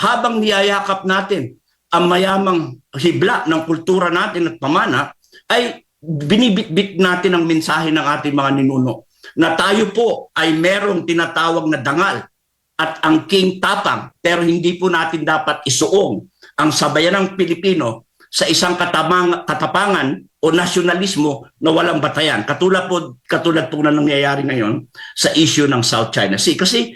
habang niyayakap natin ang mayamang hibla ng kultura natin at pamana, ay binibitbit natin ang mensahe ng ating mga ninuno na tayo po ay merong tinatawag na dangal at angking tapang, pero hindi po natin dapat isuong ang sabayanang Pilipino sa isang katapangan o nasyonalismo na walang batayan. Katulad po na nangyayari ngayon sa issue ng South China Sea. Kasi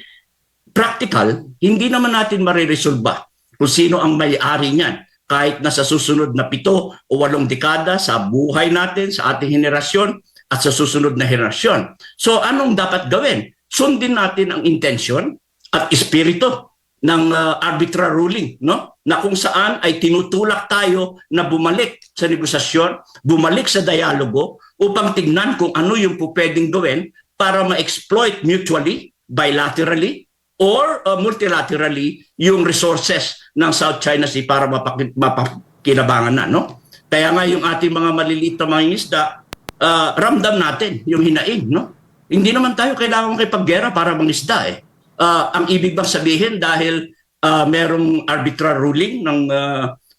practical, hindi naman natin mariresolba kung sino ang may-ari niyan. Kahit na sa susunod na 7 o 8 dekada sa buhay natin, sa ating henerasyon at sa susunod na henerasyon. So anong dapat gawin? Sundin natin ang intention at espiritu ng arbitral ruling, no? Na kung saan ay tinutulak tayo na bumalik sa negosasyon, bumalik sa dialogo upang tignan kung ano yung pwedeng gawin para ma-exploit mutually, bilaterally, or multilaterally yung resources ng South China Sea para mapakinabangan na, no? Kaya nga yung ating mga maliliit na mga isda, ramdam natin yung hinaing, no? Hindi naman tayo kailangan makipaggera para mangisda eh. Ang ibig bang sabihin dahil merong arbitral ruling ng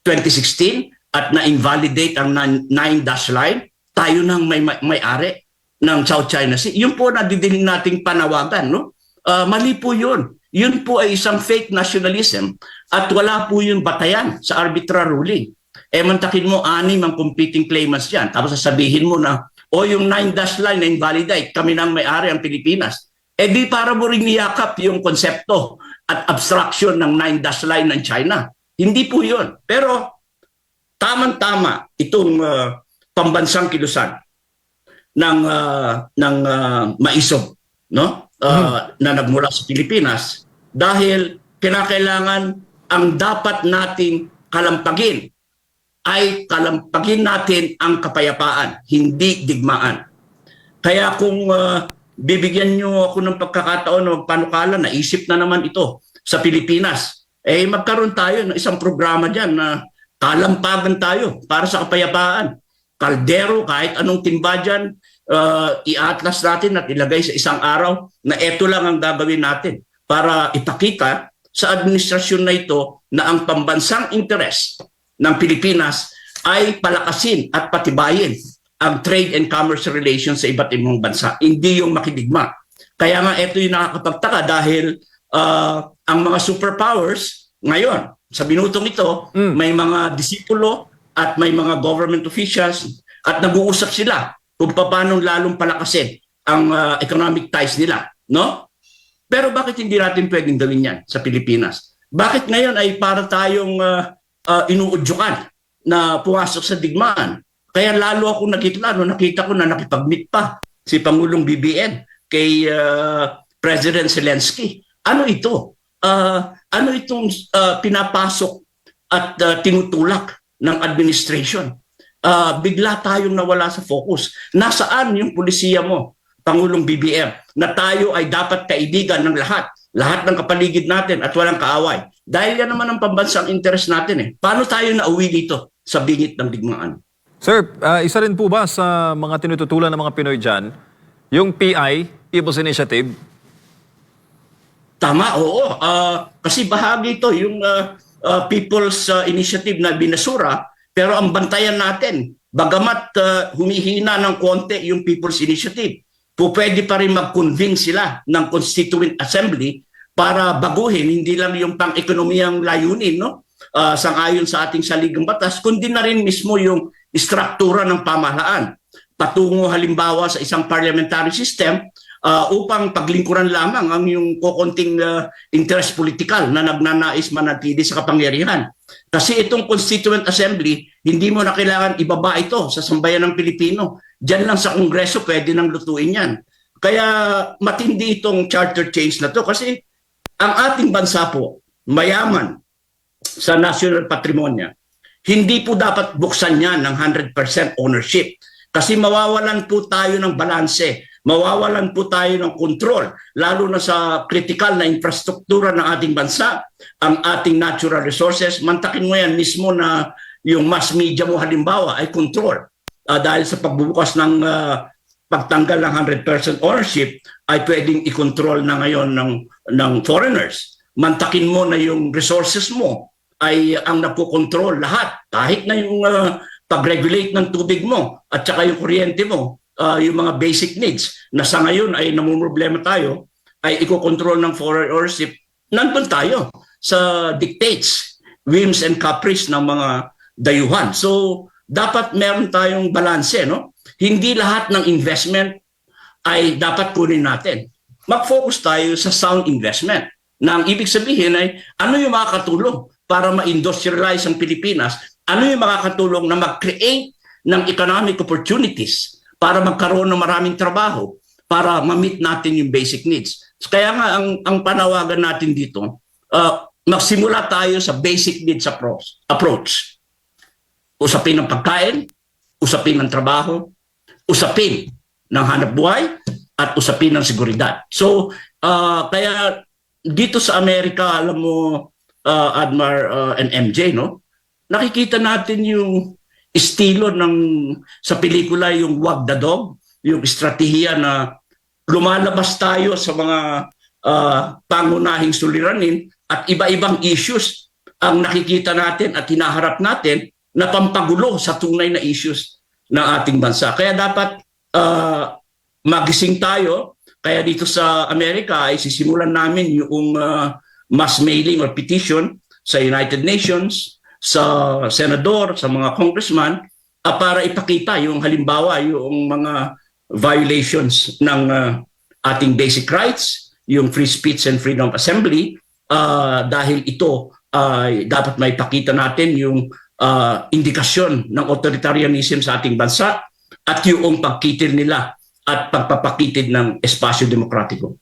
2016 at na-invalidate ang 9-dash line, tayo nang may-ari ng South China Sea. Yun po nadidinig nating panawagan, no? Mali po yun. Yun po ay isang fake nationalism at wala po yung batayan sa arbitral ruling. Mantakin mo 6 ang competing claimants yan. Tapos sasabihin mo na, yung 9-dash line na invalidate, kami nang may-ari ang Pilipinas. Di para mo rin niyakap yung konsepto at abstraction ng 9-dash line ng China. Hindi po yun. Pero tamang-tama itong pambansang kilusan ng maisog, no? Na nagmula sa Pilipinas dahil kinakailangan ang dapat nating kalampagin ay kalampagin natin ang kapayapaan, hindi digmaan. Kaya kung bibigyan nyo ako ng pagkakataon o panukala, naisip na naman ito sa Pilipinas, magkaroon tayo ng isang programa dyan na kalampagan tayo para sa kapayapaan. Kaldero, kahit anong timba dyan, i-atlas natin at ilagay sa isang araw na ito lang ang gagawin natin para ipakita sa administrasyon na ito na ang pambansang interes ng Pilipinas ay palakasin at patibayin ang trade and commerce relations sa iba't ibang bansa, hindi yung makidigma. Kaya nga ito yung nakakapagtaka dahil ang mga superpowers ngayon, sa minutong ito, may mga disipulo at may mga government officials at nag-uusap sila kung paano lalong palakasin ang economic ties nila, no? Pero bakit hindi natin pwedeng gawin yan sa Pilipinas? Bakit ngayon ay para tayong inuudyukan na pumasok sa digmaan? Kaya lalo ako nakita ko na nakipag-meet pa si Pangulong BBM kay President Zelensky. Ano ito? Ano itong pinapasok at tinutulak ng administration? Bigla tayong nawala sa focus. Nasaan yung pulisiya mo, Pangulong BBM, na tayo ay dapat kaibigan ng lahat ng kapaligid natin at walang kaaway? Dahil yan naman ang pambansang interest natin eh. Paano tayo nauwi dito sa bingit ng digmaan? Sir, isa rin po ba sa mga tinututulan ng mga Pinoy dyan, yung PI, People's Initiative? Tama, oo. Kasi bahagi ito, yung People's Initiative na binasura, pero ang bantayan natin, bagamat humihina ng konti yung People's Initiative, pwede pa rin mag-convince sila ng Constituent Assembly para baguhin, hindi lang yung pang-ekonomiyang layunin, no? Sang-ayon sa ating saligang batas, kundi na rin mismo yung istruktura ng pamahalaan. Patungo halimbawa sa isang parliamentary system upang paglingkuran lamang ang yung kokonting interest political na nagnanais manatili sa kapangyarihan. Kasi itong Constituent Assembly, hindi mo na kailangan ibaba ito sa sambayan ng Pilipino. Diyan lang sa Kongreso pwede nang lutuin yan. Kaya matindi itong charter change na to kasi ang ating bansa po, mayaman sa national patrimonya, hindi po dapat buksan yan ng 100% ownership. Kasi mawawalan po tayo ng balanse, mawawalan po tayo ng control, lalo na sa critical na infrastruktura ng ating bansa, ang ating natural resources. Mantakin mo yan mismo na yung mass media mo halimbawa ay control. Dahil sa pagbubukas ng pagtanggal ng 100% ownership ay pwedeng i-control na ngayon ng foreigners. mantakin mo na yung resources mo ay ang napokontrol lahat. Kahit na yung pag-regulate ng tubig mo at saka yung kuryente mo, yung mga basic needs na sa ngayon ay namumroblema tayo, ay ikokontrol ng foreign ownership, nandun tayo sa dictates, whims and caprice ng mga dayuhan. So, dapat meron tayong balanse, no? Hindi lahat ng investment ay dapat kunin natin. Mag-focus tayo sa sound investment. Na ang ibig sabihin ay ano yung makakatulong para ma-industrialize ang Pilipinas? Ano yung makakatulong na mag-create ng economic opportunities para magkaroon ng maraming trabaho para ma-meet natin yung basic needs? Kaya nga ang panawagan natin dito, magsimula tayo sa basic needs approach. Usapin ng pagkain, usapin ng trabaho, usapin ng hanapbuhay, at usapin ng seguridad. So, kaya dito sa Amerika, alam mo, Admar and MJ, no? Nakikita natin yung estilo sa pelikula, yung Wag the Dog, yung estratehiya na lumalabas tayo sa mga pangunahing suliranin at iba-ibang issues ang nakikita natin at hinaharap natin na pampagulo sa tunay na issues ng ating bansa. Kaya dapat magising tayo. Kaya dito sa Amerika ay sisimulan namin yung mass mailing or petition sa United Nations, sa senador, sa mga congressman para ipakita yung halimbawa yung mga violations ng ating basic rights, yung free speech and freedom of assembly, dahil ito dapat may pakita natin yung indikasyon ng authoritarianism sa ating bansa at yung pagkitid nila at pagpapakitid ng espasyo demokratiko.